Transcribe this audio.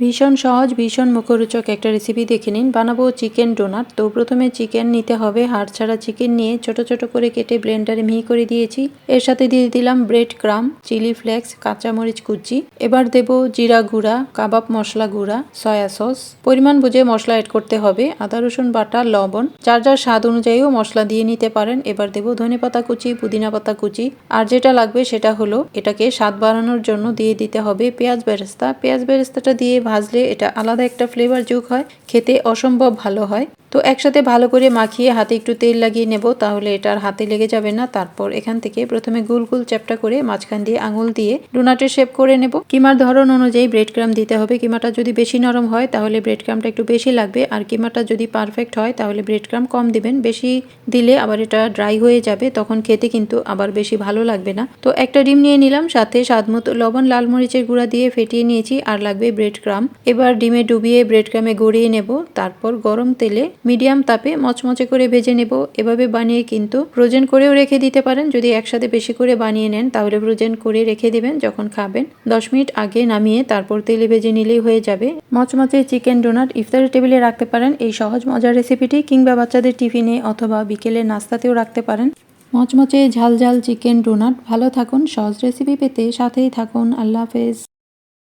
ভীষণ সহজ ভীষণ মুখরোচক একটা রেসিপি দেখে নিন। বানাবো চিকেন ডোনাট। তো প্রথমে চিকেন নিতে হবে। হাড় ছাড়া চিকেন নিয়ে ছোট ছোট করে কেটে ব্লেন্ডারে মিহি করে দিয়েছি। এর সাথে দিয়ে দিলাম ব্রেড ক্রাম, চিলি ফ্লেক্স, কাঁচামরিচ কুচি। এবার দেব জিরা গুঁড়া, কাবাব মশলা গুঁড়া, সয়া সস। পরিমাণ বুঝে মশলা অ্যাড করতে হবে। আদা রসুন বাটা, লবণ, যার যার স্বাদ অনুযায়ীও মশলা দিয়ে নিতে পারেন। এবার দেব ধনেপাতা কুচি, পুদিনা পাতা কুচি। আর যেটা লাগবে সেটা হলো এটাকে স্বাদ বাড়ানোর জন্য দিয়ে দিতে হবে পেঁয়াজ বেরেস্তা। পেঁয়াজ বেরেস্তাটা দিয়ে ভাজলে এটা আলাদা একটা ফ্লেভার যোগ হয়, খেতে অসম্ভব ভালো হয়। তো একসাথে ভালো করে মাখিয়ে হাতে একটু তেল লাগিয়ে নেব, তাহলে এটা আর হাতে লেগে যাবে না। তারপর এখান থেকে প্রথমে গোল গোল চ্যাপ্টা করে মাঝখান দিয়ে আঙুল দিয়ে ডোনাটের শেপ করে নেব। কিমার ধরন অনুযায়ী ব্রেড ক্রাম দিতে হবে। কিমাটা যদি বেশি নরম হয় তাহলে ব্রেড ক্রামটা একটু বেশি লাগবে, আর কিমাটা যদি পারফেক্ট হয় তাহলে ব্রেড ক্রাম কম দিবেন। বেশি দিলে আবার এটা ড্রাই হয়ে যাবে, তখন খেতে কিন্তু আবার বেশি ভালো লাগবে না। তো একটা ডিম নিয়ে নিলাম, সাথে স্বাদ মতো লবণ, লাল মরিচের গুঁড়া দিয়ে ফেটিয়ে নিয়েছি। আর লাগবে ব্রেড ক্রাম। এবার ডিমে ডুবিয়ে ব্রেড ক্রামে গড়িয়ে নেব। তারপর গরম তেলে মিডিয়াম তাপে মচমচে করে ভেজে নেব। এভাবে বানিয়ে কিন্তু ফ্রোজেন করেও রেখে দিতে পারেন। যদি একসাথে বেশি করে বানিয়ে নেন তাহলে ফ্রোজেন করে রেখে দিবেন, যখন খাবেন 10 মিনিট আগে নামিয়ে তারপর তেলে ভেজে নিলেই হয়ে যাবে মচমচে চিকেন ডোনাট। ইফতারের টেবিলে রাখতে পারেন এই সহজ মজার রেসিপিটি, কিংবা বাচ্চাদের টিফিনে অথবা বিকেলের নাস্তাতেও রাখতে পারেন। মচমচে ঝাল ঝাল চিকেন ডোনাট। ভালো থাকুন। সহজ রেসিপি পেতে সাথেই থাকুন। আল্লাহ হাফেজ।